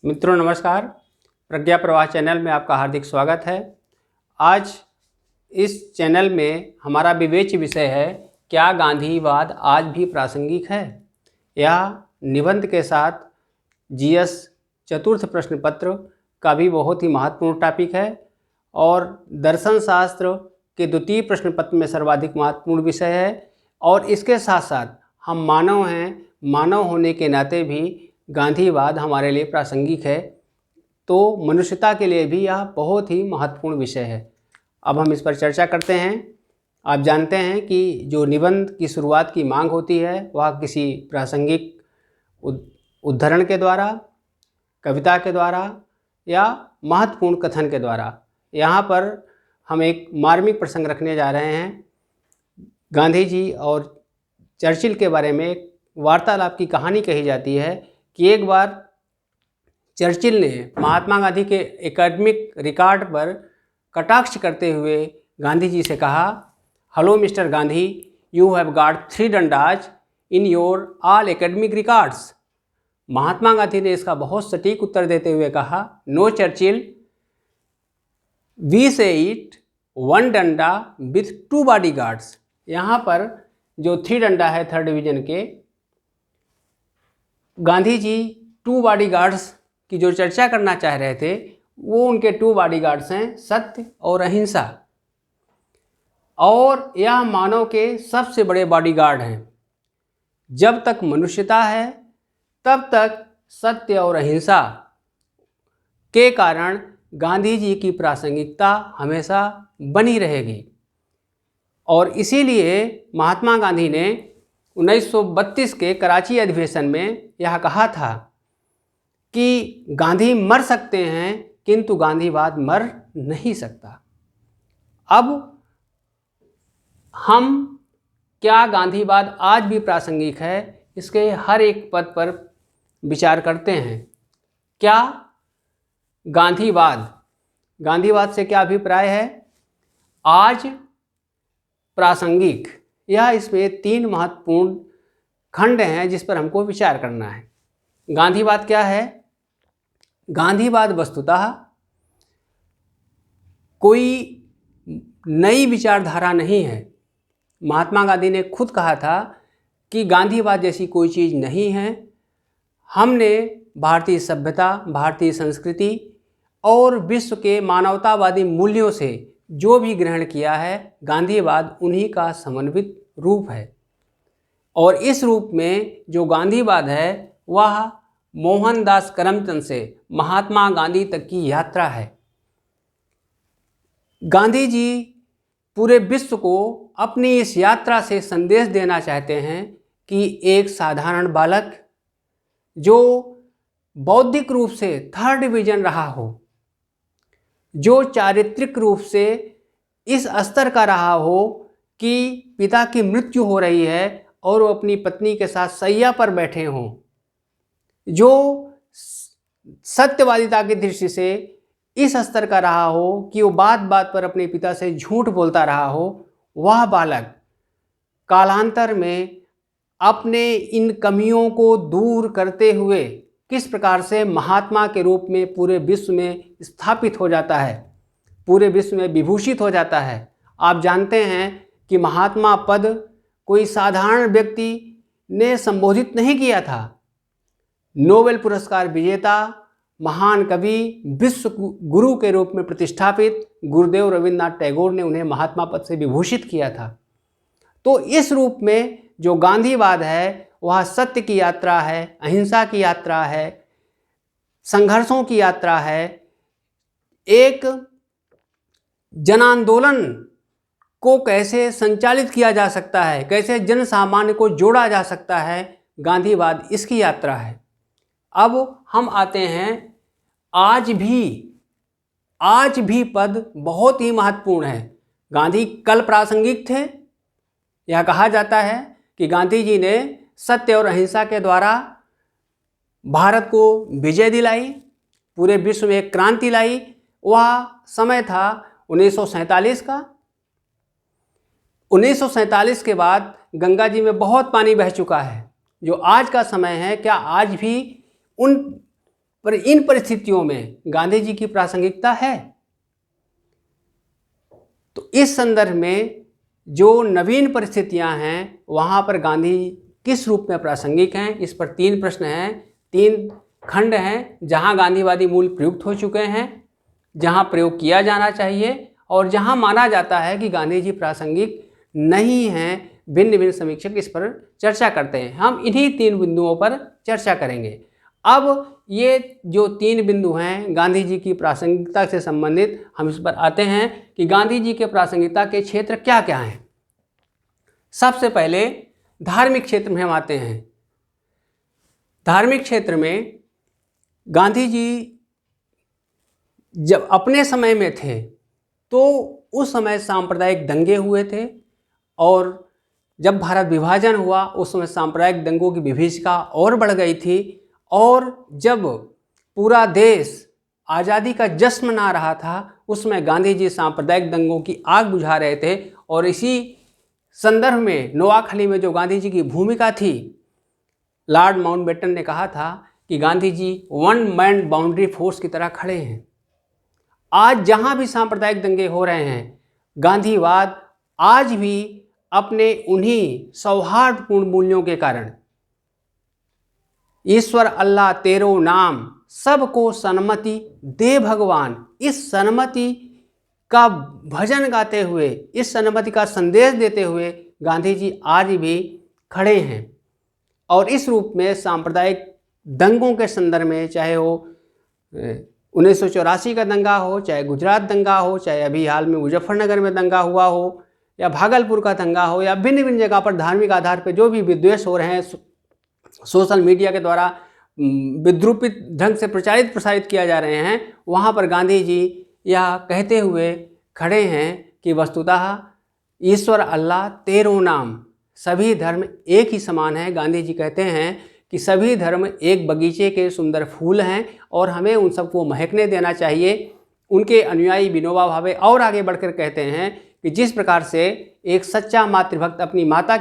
मित्रों नमस्कार। प्रज्ञा प्रवाह चैनल में आपका हार्दिक स्वागत है। आज इस चैनल में हमारा विवेच्य विषय है, क्या गांधीवाद आज भी प्रासंगिक है। यह निबंध के साथ जीएस चतुर्थ प्रश्न पत्र का भी बहुत ही महत्वपूर्ण टॉपिक है और दर्शन शास्त्र के द्वितीय प्रश्न पत्र में सर्वाधिक महत्वपूर्ण विषय है। और इसके साथ साथ हम मानव हैं, मानव होने के नाते भी गांधीवाद हमारे लिए प्रासंगिक है, तो मनुष्यता के लिए भी यह बहुत ही महत्वपूर्ण विषय है। अब हम इस पर चर्चा करते हैं। आप जानते हैं कि जो निबंध की शुरुआत की मांग होती है वह किसी प्रासंगिक उद्धरण के द्वारा, कविता के द्वारा या महत्वपूर्ण कथन के द्वारा। यहाँ पर हम एक मार्मिक प्रसंग रखने जा रहे हैं। गांधी जी और चर्चिल के बारे में एक वार्तालाप की कहानी कही जाती है कि एक बार चर्चिल ने महात्मा गांधी के एकेडमिक रिकॉर्ड पर कटाक्ष करते हुए गांधी जी से कहा, hello mister Gandhi, you have got 3 डंडाज in your all academic records. Mahatma Gandhi ने इसका बहुत सटीक उत्तर देते हुए कहा, no Churchill, we say it 1 डंडा विथ 2 बॉडीगार्ड्स। यहाँ पर जो 3 डंडा है 3rd डिवीजन के, गांधी जी 2 बॉडीगार्ड्स की जो चर्चा करना चाह रहे थे वो उनके 2 बॉडीगार्ड्स हैं सत्य और अहिंसा। और यह मानव के सबसे बड़े बॉडीगार्ड हैं। जब तक मनुष्यता है तब तक सत्य और अहिंसा के कारण गांधी जी की प्रासंगिकता हमेशा बनी रहेगी। और इसीलिए महात्मा गांधी ने 1932 के कराची अधिवेशन में यह कहा था कि गांधी मर सकते हैं किंतु गांधीवाद मर नहीं सकता। अब हम क्या गांधीवाद आज भी प्रासंगिक है, इसके हर एक पद पर विचार करते हैं। क्या गांधीवाद से क्या अभिप्राय है? आज प्रासंगिक, यह इसमें 3 महत्वपूर्ण खंड हैं जिस पर हमको विचार करना है। गांधीवाद क्या है? गांधीवाद वस्तुतः कोई नई विचारधारा नहीं है। महात्मा गांधी ने खुद कहा था कि गांधीवाद जैसी कोई चीज़ नहीं है। हमने भारतीय सभ्यता, भारतीय संस्कृति और विश्व के मानवतावादी मूल्यों से जो भी ग्रहण किया है, गांधीवाद उन्हीं का समन्वित रूप है। और इस रूप में जो गांधीवाद है वह मोहनदास करमचंद से महात्मा गांधी तक की यात्रा है। गांधी जी पूरे विश्व को अपनी इस यात्रा से संदेश देना चाहते हैं कि एक साधारण बालक जो बौद्धिक रूप से 3rd डिवीजन रहा हो, जो चारित्रिक रूप से इस स्तर का रहा हो कि पिता की मृत्यु हो रही है और वो अपनी पत्नी के साथ शैया पर बैठे हों, जो सत्यवादिता की दृष्टि से इस स्तर का रहा हो कि वो बात बात पर अपने पिता से झूठ बोलता रहा हो, वह बालक कालांतर में अपने इन कमियों को दूर करते हुए किस प्रकार से महात्मा के रूप में पूरे विश्व में स्थापित हो जाता है, पूरे विश्व में विभूषित हो जाता है। आप जानते हैं कि महात्मा पद कोई साधारण व्यक्ति ने संबोधित नहीं किया था। नोबेल पुरस्कार विजेता, महान कवि, विश्व गुरु के रूप में प्रतिष्ठापित गुरुदेव रविन्द्रनाथ टैगोर ने उन्हें महात्मा पद से विभूषित किया था। तो इस रूप में जो गांधीवाद है वह सत्य की यात्रा है, अहिंसा की यात्रा है, संघर्षों की यात्रा है। एक जन आंदोलन को कैसे संचालित किया जा सकता है, कैसे जन सामान्य को जोड़ा जा सकता है, गांधीवाद इसकी यात्रा है। अब हम आते हैं आज भी पद बहुत ही महत्वपूर्ण है। गांधी कल प्रासंगिक थे। यह कहा जाता है कि गांधी जी ने सत्य और अहिंसा के द्वारा भारत को विजय दिलाई, पूरे विश्व में एक क्रांति लाई। वह समय था 1947 का। 1947 के बाद गंगा जी में बहुत पानी बह चुका है। जो आज का समय है, क्या आज भी उन पर इन परिस्थितियों में गांधी जी की प्रासंगिकता है। तो इस संदर्भ में जो नवीन परिस्थितियां हैं वहाँ पर गांधी किस रूप में प्रासंगिक हैं, इस पर 3 प्रश्न हैं, 3 खंड हैं जहाँ गांधीवादी मूल प्रयुक्त हो चुके हैं, जहाँ प्रयोग किया जाना चाहिए और जहाँ माना जाता है कि गांधी जी प्रासंगिक नहीं हैं। भिन्न भिन्न समीक्षक इस पर चर्चा करते हैं। हम इन्हीं 3 बिंदुओं पर चर्चा करेंगे। अब ये जो 3 बिंदु हैं गांधी जी की प्रासंगिकता से संबंधित, हम इस पर आते हैं कि गांधी जी के प्रासंगिकता के क्षेत्र क्या क्या हैं। सबसे पहले धार्मिक क्षेत्र में हम आते हैं। धार्मिक क्षेत्र में गांधी जी जब अपने समय में थे तो उस समय सांप्रदायिक दंगे हुए थे और जब भारत विभाजन हुआ उस समय सांप्रदायिक दंगों की विभीषिका और बढ़ गई थी और जब पूरा देश आज़ादी का जश्न मना रहा था उस समय गांधी जी सांप्रदायिक दंगों की आग बुझा रहे थे। और इसी संदर्भ में नोआखली में जो गांधी जी की भूमिका थी, लॉर्ड माउंटबेटन ने कहा था कि Gandhi ji one man boundary force की तरह खड़े हैं। आज जहाँ भी सांप्रदायिक दंगे हो रहे हैं, गांधीवाद आज भी अपने उन्हीं सौहार्दपूर्ण मूल्यों के कारण, ईश्वर अल्लाह तेरो नाम सबको सन्मति दे भगवान, इस सन्मति का भजन गाते हुए, इस सन्मति का संदेश देते हुए गांधी जी आज भी खड़े हैं। और इस रूप में सांप्रदायिक दंगों के संदर्भ में, चाहे वो 1984 का दंगा हो, चाहे गुजरात दंगा हो, चाहे अभी हाल में मुजफ्फरनगर में दंगा हुआ हो, या भागलपुर का दंगा हो, या भिन्न भिन्न जगह पर धार्मिक आधार पर जो भी विद्वेष हो रहे हैं, सोशल मीडिया के द्वारा विद्रूपित ढंग से प्रसारित किया जा रहे हैं, वहाँ पर गांधी जी यह कहते हुए खड़े हैं कि वस्तुतः ईश्वर अल्लाह तेरो नाम, सभी धर्म एक ही समान है। गांधी जी कहते हैं कि सभी धर्म एक बगीचे के सुंदर फूल हैं और हमें उन सबको महकने देना चाहिए। उनके अनुयायी विनोबा भावे और आगे बढ़कर कहते हैं कि जिस प्रकार से एक सच्चा मातृभक्त अपनी माता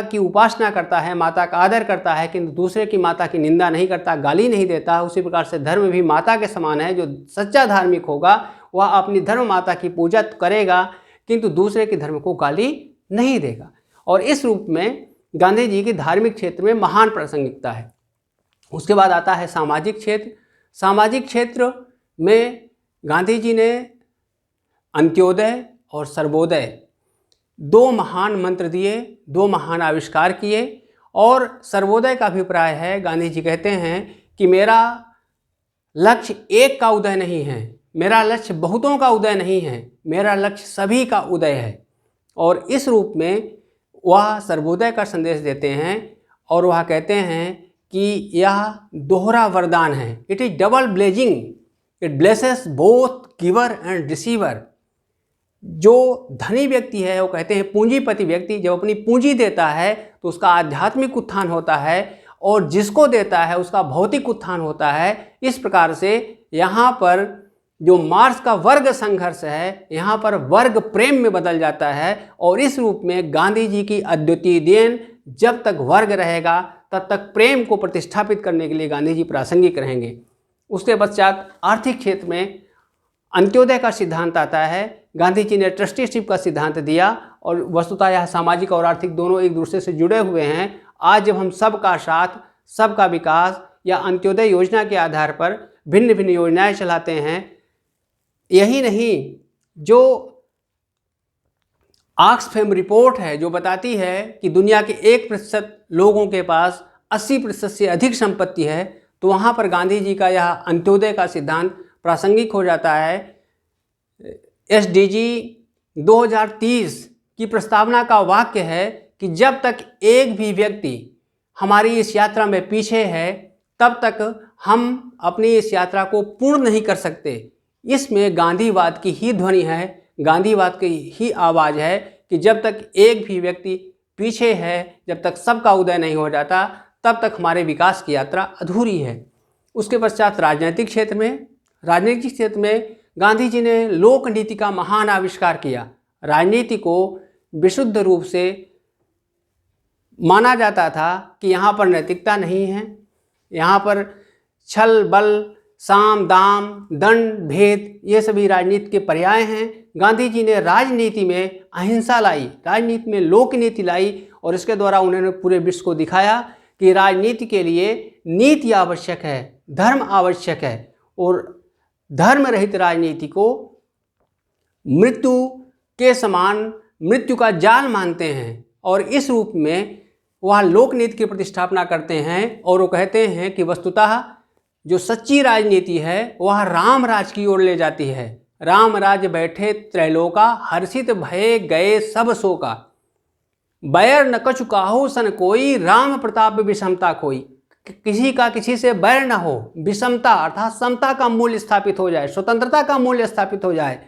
की उपासना करता है, माता का आदर करता है, किंतु दूसरे की माता की निंदा नहीं करता, गाली नहीं देता, उसी प्रकार से धर्म भी माता के समान है। जो सच्चा धार्मिक होगा वह अपनी धर्म माता की पूजा करेगा किंतु दूसरे के धर्म को गाली नहीं देगा। और इस रूप में गांधी जी की धार्मिक क्षेत्र में महान प्रासंगिकता है। उसके बाद आता है सामाजिक क्षेत्र। सामाजिक क्षेत्र में गांधी जी ने अंत्योदय और सर्वोदय 2 महान मंत्र दिए, 2 महान आविष्कार किए। और सर्वोदय का अभिप्राय है, गांधी जी कहते हैं कि मेरा लक्ष्य एक का उदय नहीं है, मेरा लक्ष्य बहुतों का उदय नहीं है, मेरा लक्ष्य सभी का उदय है। और इस रूप में वह सर्वोदय का संदेश देते हैं और वह कहते हैं कि यह दोहरा वरदान है। It is double blazing, it blesses both giver and receiver. जो धनी व्यक्ति है, वो कहते हैं पूंजीपति व्यक्ति, जब अपनी पूंजी देता है तो उसका आध्यात्मिक उत्थान होता है और जिसको देता है उसका भौतिक उत्थान होता है। इस प्रकार से यहाँ पर जो मार्क्स का वर्ग संघर्ष है, यहाँ पर वर्ग प्रेम में बदल जाता है। और इस रूप में गांधी जी की अद्वितीय देन, जब तक वर्ग रहेगा तब तक प्रेम को प्रतिष्ठापित करने के लिए गांधी जी प्रासंगिक रहेंगे। उसके पश्चात आर्थिक क्षेत्र में अंत्योदय का सिद्धांत आता है। गांधी जी ने ट्रस्टीशिप का सिद्धांत दिया और वस्तुतः यह सामाजिक और आर्थिक दोनों एक दूसरे से जुड़े हुए हैं। आज जब हम सबका साथ, सबका विकास या अंत्योदय योजना के आधार पर भिन्न भिन्न योजनाएं चलाते हैं, यही नहीं, जो ऑक्सफैम रिपोर्ट है जो बताती है कि दुनिया के 1% लोगों के पास 80% से अधिक संपत्ति है, तो वहाँ पर गांधी जी का यह अंत्योदय का सिद्धांत प्रासंगिक हो जाता है। SDG 2030 की प्रस्तावना का वाक्य है कि जब तक एक भी व्यक्ति हमारी इस यात्रा में पीछे है तब तक हम अपनी इस यात्रा को पूर्ण नहीं कर सकते। इसमें गांधीवाद की ही ध्वनि है, गांधीवाद की ही आवाज़ है कि जब तक एक भी व्यक्ति पीछे है, जब तक सबका उदय नहीं हो जाता, तब तक हमारे विकास की यात्रा अधूरी है। उसके पश्चात राजनीतिक क्षेत्र में गांधी जी ने लोक नीति का महान आविष्कार किया। राजनीति को विशुद्ध रूप से माना जाता था कि यहाँ पर नैतिकता नहीं है, यहाँ पर छल बल, साम दाम, दंड भेद, ये सभी राजनीति के पर्याय हैं। गांधी जी ने राजनीति में अहिंसा लाई, राजनीति में लोकनीति लाई और इसके द्वारा उन्होंने पूरे विश्व को दिखाया कि राजनीति के लिए नीति आवश्यक है, धर्म आवश्यक है और धर्म रहित राजनीति को मृत्यु के समान, मृत्यु का जाल मानते हैं और इस रूप में वह लोकनीति की प्रतिष्ठापना करते हैं और वो कहते हैं कि वस्तुतः जो सच्ची राजनीति है वह राम राज की ओर ले जाती है। राम राज बैठे त्रैलोका, हर्षित भये गए सब शोका, बैर न कछु काहू सन कोई, राम प्रताप विषमता कोई। किसी का किसी से बैर न हो, विषमता अर्थात समता का मूल्य स्थापित हो जाए, स्वतंत्रता का मूल्य स्थापित हो जाए।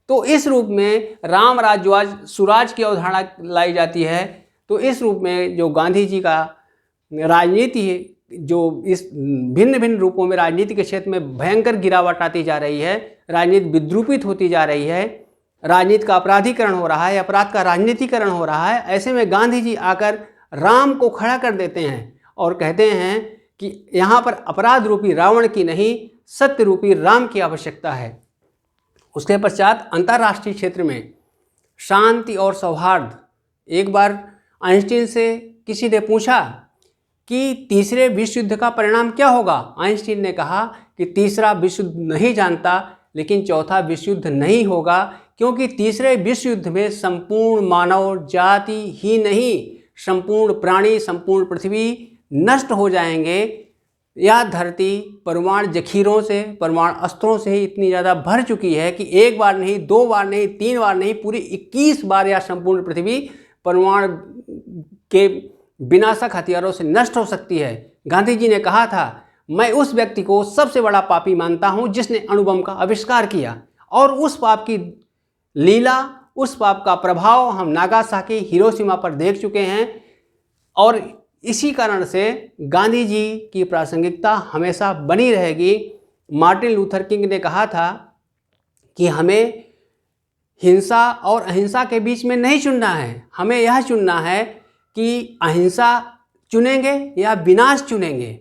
तो इस रूप में राम राज्यवाज सुराज की अवधारणा लाई जाती है। तो इस रूप में जो गांधी जी का राजनीति है, जो इस भिन्न भिन्न रूपों में राजनीति के क्षेत्र में भयंकर गिरावट आती जा रही है, राजनीति विद्रूपित होती जा रही है, राजनीति का अपराधीकरण हो रहा है, अपराध का राजनीतिकरण हो रहा है, ऐसे में गांधी जी आकर राम को खड़ा कर देते हैं और कहते हैं कि यहाँ पर अपराध रूपी रावण की नहीं, सत्य रूपी राम की आवश्यकता है। उसके पश्चात अंतर्राष्ट्रीय क्षेत्र में शांति और सौहार्द। एक बार आइंस्टीन से किसी ने पूछा कि तीसरे विश्व युद्ध का परिणाम क्या होगा। आइंस्टीन ने कहा कि तीसरा विश्व युद्ध नहीं जानता, लेकिन चौथा विश्व युद्ध नहीं होगा, क्योंकि तीसरे विश्व युद्ध में संपूर्ण मानव जाति ही नहीं, संपूर्ण प्राणी, संपूर्ण पृथ्वी नष्ट हो जाएंगे। यह धरती परमाणु जखीरों से, परमाणु अस्त्रों से ही इतनी ज़्यादा भर चुकी है कि एक बार नहीं, दो बार नहीं, तीन बार नहीं, पूरी 21 बार यह संपूर्ण पृथ्वी परमाणु के विनाशक हथियारों से नष्ट हो सकती है। गांधी जी ने कहा था, मैं उस व्यक्ति को सबसे बड़ा पापी मानता हूं जिसने अणुबम का आविष्कार किया, और उस पाप की लीला, उस पाप का प्रभाव हम नागासाकी, हिरोशिमा पर देख चुके हैं। और इसी कारण से गांधी जी की प्रासंगिकता हमेशा बनी रहेगी। मार्टिन लूथर किंग ने कहा था कि हमें हिंसा और अहिंसा के बीच में नहीं चुनना है, हमें यह चुनना है कि अहिंसा चुनेंगे या विनाश चुनेंगे।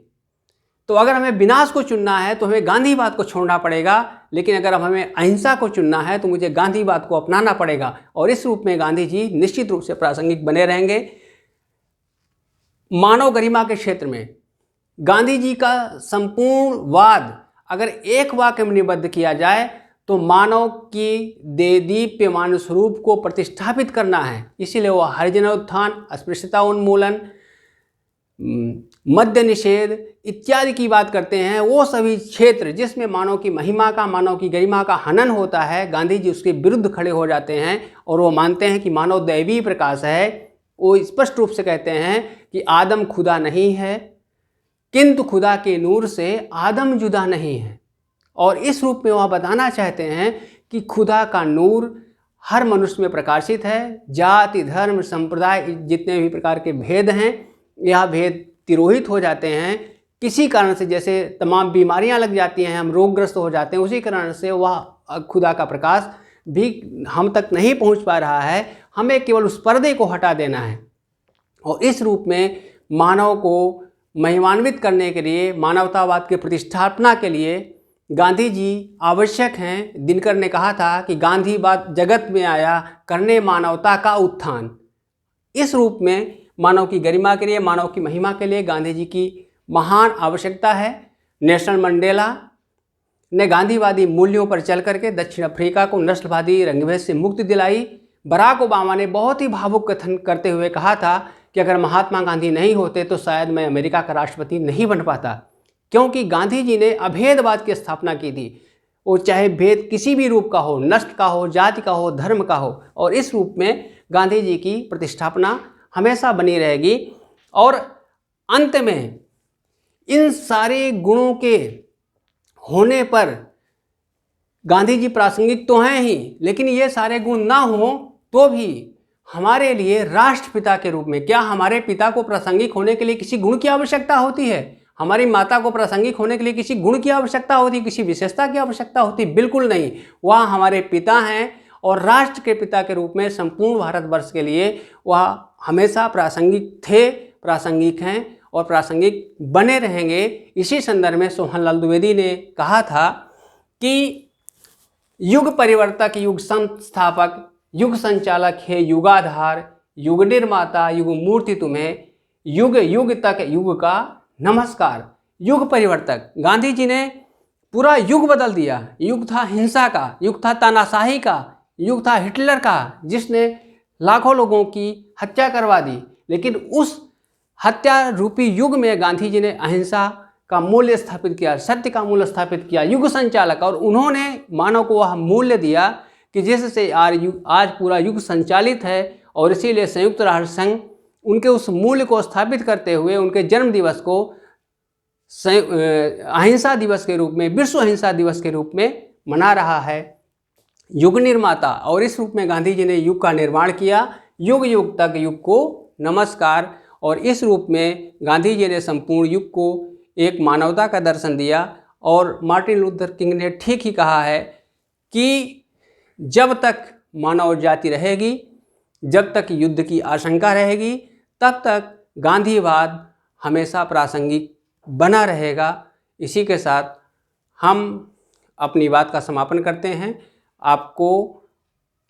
तो अगर हमें विनाश को चुनना है तो हमें गांधीवाद को छोड़ना पड़ेगा, लेकिन अगर हमें अहिंसा को चुनना है तो मुझे गांधीवाद को अपनाना पड़ेगा। और इस रूप में गांधी जी निश्चित रूप से प्रासंगिक बने रहेंगे। मानव गरिमा के क्षेत्र में गांधी जी का संपूर्ण वाद अगर एक वाक्य में निबद्ध किया जाए तो मानव की देदीप्यमान स्वरूप को प्रतिष्ठापित करना है। इसीलिए वह हरिजनोत्थान, अस्पृश्यता उन्मूलन, मद्य निषेध इत्यादि की बात करते हैं। वो सभी क्षेत्र जिसमें मानव की महिमा का, मानव की गरिमा का हनन होता है, गांधी जी उसके विरुद्ध खड़े हो जाते हैं और वो मानते हैं कि मानव दैवीय प्रकाश है। वो स्पष्ट रूप से कहते हैं कि आदम खुदा नहीं है, किंतु खुदा के नूर से आदम जुदा नहीं है। और इस रूप में वह बताना चाहते हैं कि खुदा का नूर हर मनुष्य में प्रकाशित है। जाति, धर्म, संप्रदाय जितने भी प्रकार के भेद हैं, यह भेद तिरोहित हो जाते हैं किसी कारण से। जैसे तमाम बीमारियां लग जाती हैं, हम रोगग्रस्त हो जाते हैं, उसी कारण से वह खुदा का प्रकाश भी हम तक नहीं पहुंच पा रहा है। हमें केवल उस पर्दे को हटा देना है। और इस रूप में मानव को महिमान्वित करने के लिए, मानवतावाद की प्रतिष्ठापना के लिए गांधी जी आवश्यक हैं। दिनकर ने कहा था कि गांधीवाद जगत में आया करने मानवता का उत्थान। इस रूप में मानव की गरिमा के लिए, मानव की महिमा के लिए गांधी जी की महान आवश्यकता है। नेल्सन मंडेला ने गांधीवादी मूल्यों पर चल करके दक्षिण अफ्रीका को नस्लवादी रंगभेद से मुक्ति दिलाई। बराक ओबामा ने बहुत ही भावुक कथन करते हुए कहा था कि अगर महात्मा गांधी नहीं होते तो शायद मैं अमेरिका का राष्ट्रपति नहीं बन पाता, क्योंकि गांधी जी ने अभेदवाद की स्थापना की थी। वो चाहे भेद किसी भी रूप का हो, नस्ल का हो, जाति का हो, धर्म का हो, और इस रूप में गांधी जी की प्रतिष्ठापना हमेशा बनी रहेगी। और अंत में इन सारे गुणों के होने पर गांधी जी प्रासंगिक तो हैं ही, लेकिन ये सारे गुण ना हो तो भी हमारे लिए राष्ट्रपिता के रूप में, क्या हमारे पिता को प्रासंगिक होने के लिए किसी गुण की आवश्यकता होती है? हमारी माता को प्रासंगिक होने के लिए किसी गुण की आवश्यकता होती है, किसी विशेषता की आवश्यकता होती? बिल्कुल नहीं। वह हमारे पिता हैं और राष्ट्र के पिता के रूप में संपूर्ण भारतवर्ष के लिए वह हमेशा प्रासंगिक थे, प्रासंगिक हैं और प्रासंगिक बने रहेंगे। इसी संदर्भ में सोहनलाल द्विवेदी ने कहा था कि युग परिवर्तक, युग संस्थापक, युग संचालक है युगाधार, युग निर्माता, युग मूर्ति तुम्हें, युग युग तक युग का नमस्कार। युग परिवर्तक, गांधी जी ने पूरा युग बदल दिया। युग था हिंसा का, युग था तानाशाही का, युग था हिटलर का, जिसने लाखों लोगों की हत्या करवा दी। लेकिन उस हत्या रूपी युग में गांधी जी ने अहिंसा का मूल्य स्थापित किया, सत्य का मूल्य स्थापित किया, युग संचालक। और उन्होंने मानव को वह मूल्य दिया कि जिससे आज पूरा युग संचालित है। और इसीलिए संयुक्त राष्ट्र संघ उनके उस मूल्य को स्थापित करते हुए उनके जन्म दिवस को अहिंसा दिवस के रूप में, विश्व अहिंसा दिवस के रूप में मना रहा है। युग निर्माता, और इस रूप में गांधी जी ने युग का निर्माण किया। युग युग तक युग को नमस्कार। और इस रूप में गांधी जी ने संपूर्ण युग को एक मानवता का दर्शन दिया। और मार्टिन लूथर किंग ने ठीक ही कहा है कि जब तक मानव जाति रहेगी, जब तक युद्ध की आशंका रहेगी, तब तक गांधीवाद हमेशा प्रासंगिक बना रहेगा। इसी के साथ हम अपनी बात का समापन करते हैं। आपको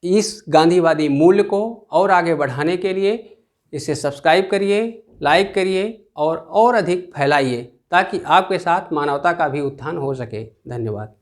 इस गांधीवादी मूल्य को और आगे बढ़ाने के लिए इसे सब्सक्राइब करिए, लाइक करिए और अधिक फैलाइए, ताकि आपके साथ मानवता का भी उत्थान हो सके। धन्यवाद।